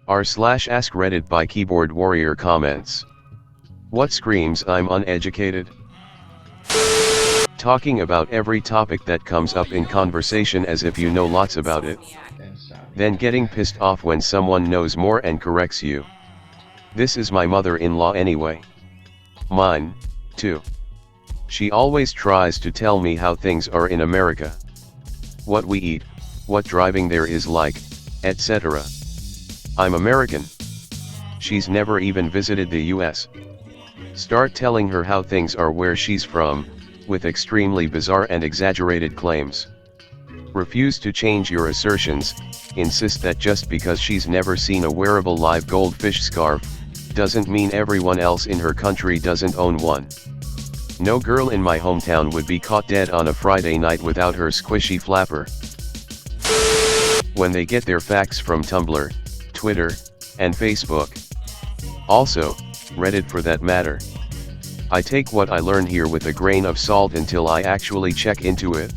r/AskReddit by Keyboard Warrior comments. What screams I'm uneducated? Talking about every topic that comes up in conversation as if you know lots about it. Then getting pissed off when someone knows more and corrects you. This is my mother-in-law anyway. Mine, too. She always tries to tell me how things are in America. What we eat, what driving there is like, etc. I'm American. She's never even visited the US. Start telling her how things are where she's from, with extremely bizarre and exaggerated claims. Refuse to change your assertions, insist that just because she's never seen a wearable live goldfish scarf, doesn't mean everyone else in her country doesn't own one. No girl in my hometown would be caught dead on a Friday night without her squishy flapper. When they get their facts from Tumblr, Twitter, and Facebook. Also, Reddit for that matter. I take what I learn here with a grain of salt until I actually check into it.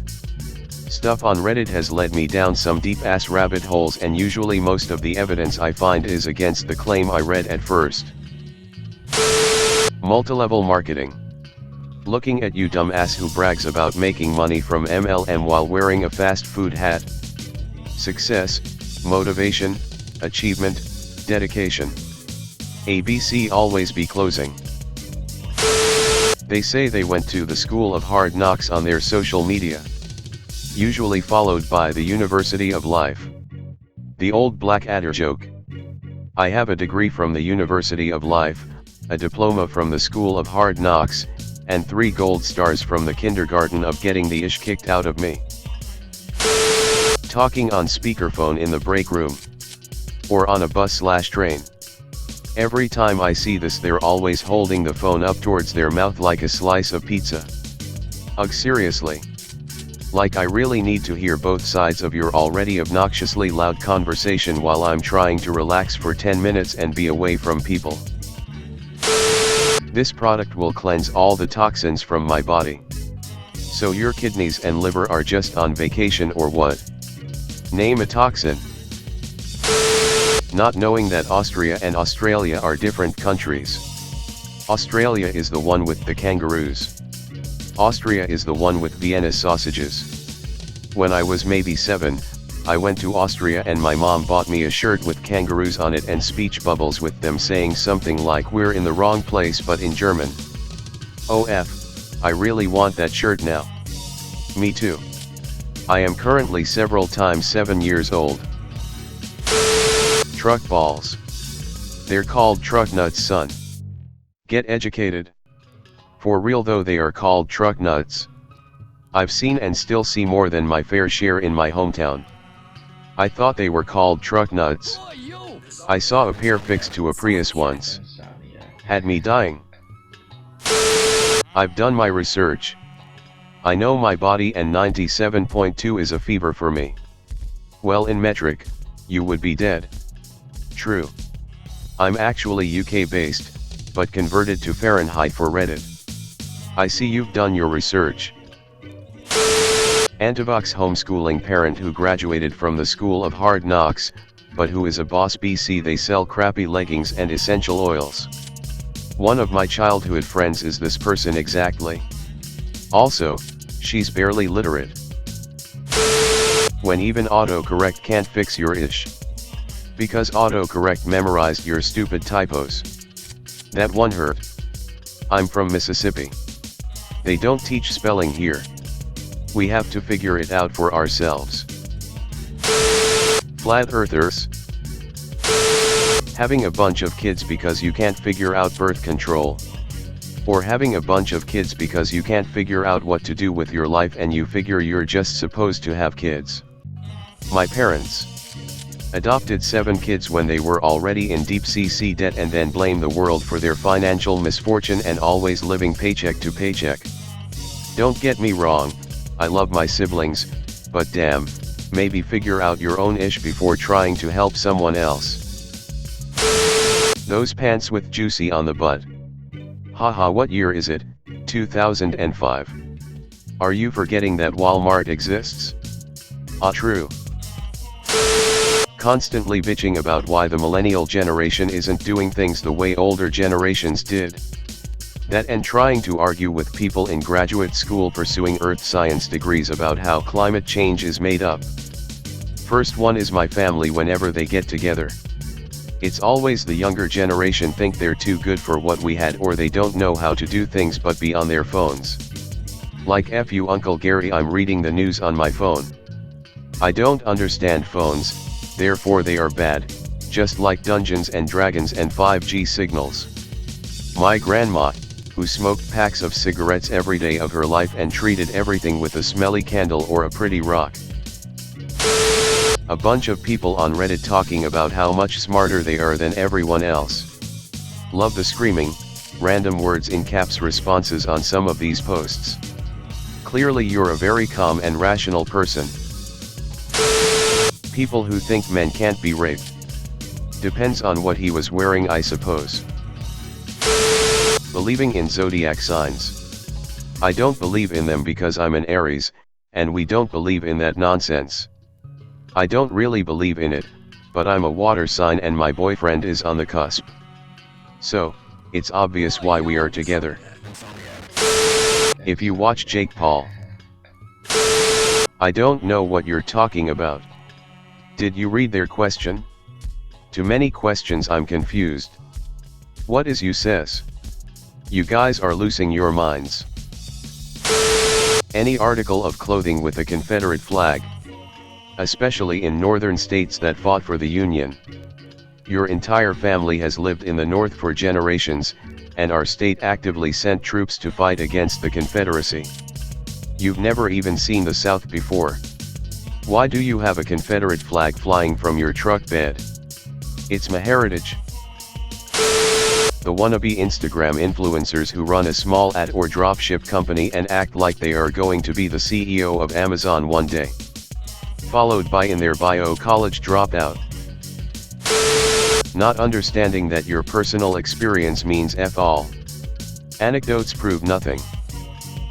Stuff on Reddit has led me down some deep-ass rabbit holes, and usually most of the evidence I find is against the claim I read at first. Multilevel marketing. Looking at you dumbass who brags about making money from MLM while wearing a fast food hat. Success, motivation, achievement, dedication. ABC always be closing. They say they went to the School of Hard Knocks on their social media. Usually followed by the University of Life. The old Blackadder joke. I have a degree from the University of Life, a diploma from the School of Hard Knocks, and 3 gold stars from the kindergarten of getting the ish kicked out of me. Talking on speakerphone in the break room. Or on a bus/train. Every time I see this, they're always holding the phone up towards their mouth like a slice of pizza. Ugh, seriously. Like I really need to hear both sides of your already obnoxiously loud conversation while I'm trying to relax for 10 minutes and be away from people. This product will cleanse all the toxins from my body. So your kidneys and liver are just on vacation or what? Name a toxin. Not knowing that Austria and Australia are different countries. Australia is the one with the kangaroos. Austria is the one with Vienna sausages. When I was maybe 7, I went to Austria and my mom bought me a shirt with kangaroos on it and speech bubbles with them saying something like "we're in the wrong place" but in German. I really want that shirt now. Me too. I am currently several times 7 years old. Truck balls. They're called truck nuts, son. Get educated. For real though, they are called truck nuts. I've seen and still see more than my fair share in my hometown. I thought they were called truck nuts. I saw a pair fixed to a Prius once. Had me dying. I've done my research. I know my body, and 97.2 is a fever for me. Well, in metric, you would be dead. True. I'm actually UK based, but converted to Fahrenheit for Reddit. I see you've done your research. Antivox homeschooling parent who graduated from the School of Hard Knocks, but who is a boss. BC they sell crappy leggings and essential oils. One of my childhood friends is this person exactly. Also, she's barely literate. When even autocorrect can't fix your ish. Because autocorrect memorized your stupid typos. That one hurt. I'm from Mississippi. They don't teach spelling here. We have to figure it out for ourselves. Flat earthers. Having a bunch of kids because you can't figure out birth control. Or having a bunch of kids because you can't figure out what to do with your life and you figure you're just supposed to have kids. My parents adopted 7 kids when they were already in deep CC debt and then blame the world for their financial misfortune and always living paycheck to paycheck. Don't get me wrong, I love my siblings, but damn, maybe figure out your own ish before trying to help someone else. Those pants with juicy on the butt. Haha, what year is it? 2005. Are you forgetting that Walmart exists? Ah, true. constantly bitching about why the millennial generation isn't doing things the way older generations did. That and trying to argue with people in graduate school pursuing earth science degrees about how climate change is made up. First one is my family. Whenever they get together, it's always the younger generation think they're too good for what we had, or they don't know how to do things but be on their phones. Like F you Uncle Gary, I'm reading the news on my phone. I don't understand phones, therefore they are bad, just like Dungeons and Dragons and 5G signals. My grandma, who smoked packs of cigarettes every day of her life and treated everything with a smelly candle or a pretty rock. A bunch of people on Reddit talking about how much smarter they are than everyone else. Love the screaming, random words in caps responses on some of these posts. Clearly you're a very calm and rational person. People who think men can't be raped. Depends on what he was wearing, I suppose. Believing in zodiac signs. I don't believe in them because I'm an Aries, and we don't believe in that nonsense. I don't really believe in it, but I'm a water sign and my boyfriend is on the cusp. So, it's obvious why we are together. If you watch Jake Paul. I don't know what you're talking about. Did you read their question? Too many questions, I'm confused. What is you says? You guys are losing your minds. Any article of clothing with a Confederate flag, especially in northern states that fought for the Union. Your entire family has lived in the North for generations, and our state actively sent troops to fight against the Confederacy. You've never even seen the South before. Why do you have a Confederate flag flying from your truck bed? It's my heritage. The wannabe Instagram influencers who run a small ad or dropship company and act like they are going to be the CEO of Amazon one day. Followed by in their bio college dropout. Not understanding that your personal experience means F all. Anecdotes prove nothing.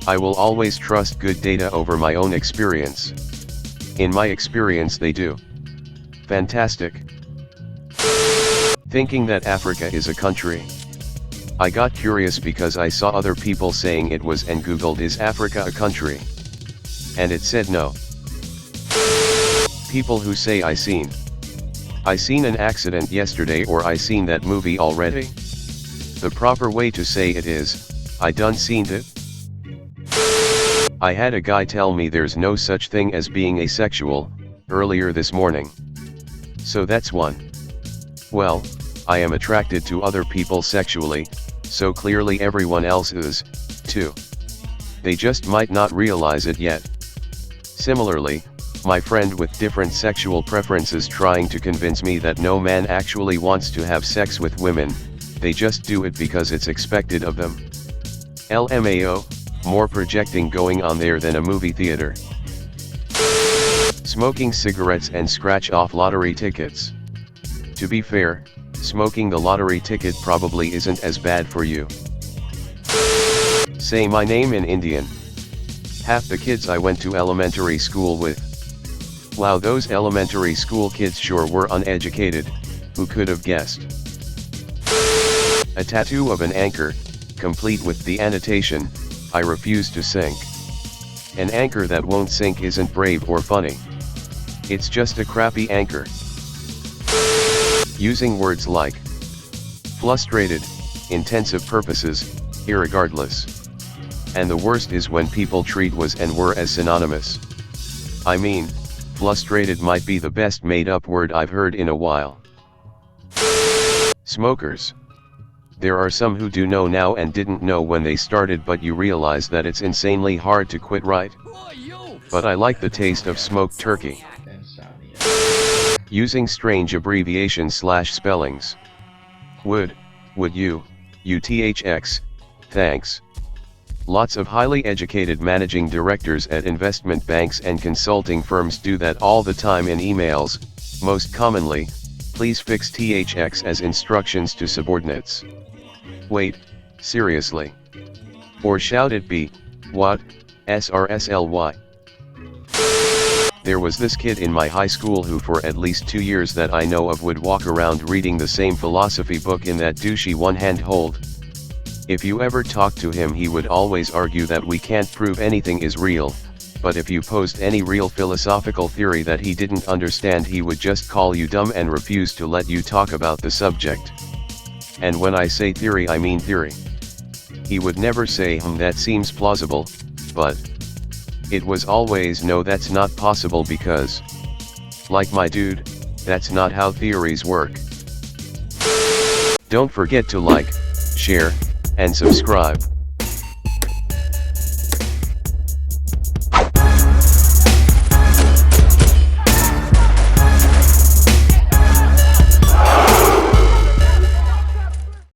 I will always trust good data over my own experience. In my experience they do. Fantastic. Thinking that Africa is a country. I got curious because I saw other people saying it was and googled is Africa a country? And it said no. People who say I seen an accident yesterday or I seen that movie already. The proper way to say it is, I done seen it. I had a guy tell me there's no such thing as being asexual, earlier this morning. So that's one. Well, I am attracted to other people sexually, so clearly everyone else is, too. They just might not realize it yet. Similarly, my friend with different sexual preferences trying to convince me that no man actually wants to have sex with women, they just do it because it's expected of them. LMAO, more projecting going on there than a movie theater. Smoking cigarettes and scratch-off lottery tickets. To be fair, smoking the lottery ticket probably isn't as bad for you. Say my name in Indian. Half the kids I went to elementary school with. Wow, those elementary school kids sure were uneducated, who could have guessed? A tattoo of an anchor, complete with the annotation, I refuse to sink. An anchor that won't sink isn't brave or funny. It's just a crappy anchor. Using words like frustrated, intensive purposes, irregardless. And the worst is when people treat was and were as synonymous. I mean, frustrated might be the best made-up word I've heard in a while. Smokers. There are some who do know now and didn't know when they started, but you realize that it's insanely hard to quit, right? But I like the taste of smoked turkey. Using strange abbreviations / spellings. Would you, UTHX, thanks. Lots of highly educated managing directors at investment banks and consulting firms do that all the time in emails, most commonly, please fix THX as instructions to subordinates. Wait, seriously? Or shout it be, what, SRSLY? There was this kid in my high school who for at least 2 years that I know of would walk around reading the same philosophy book in that douchey one-hand hold. If you ever talked to him he would always argue that we can't prove anything is real, but if you posed any real philosophical theory that he didn't understand he would just call you dumb and refuse to let you talk about the subject. And when I say theory I mean theory. He would never say that seems plausible, but it was always no that's not possible because, like my dude, that's not how theories work. Don't forget to like, share, and subscribe.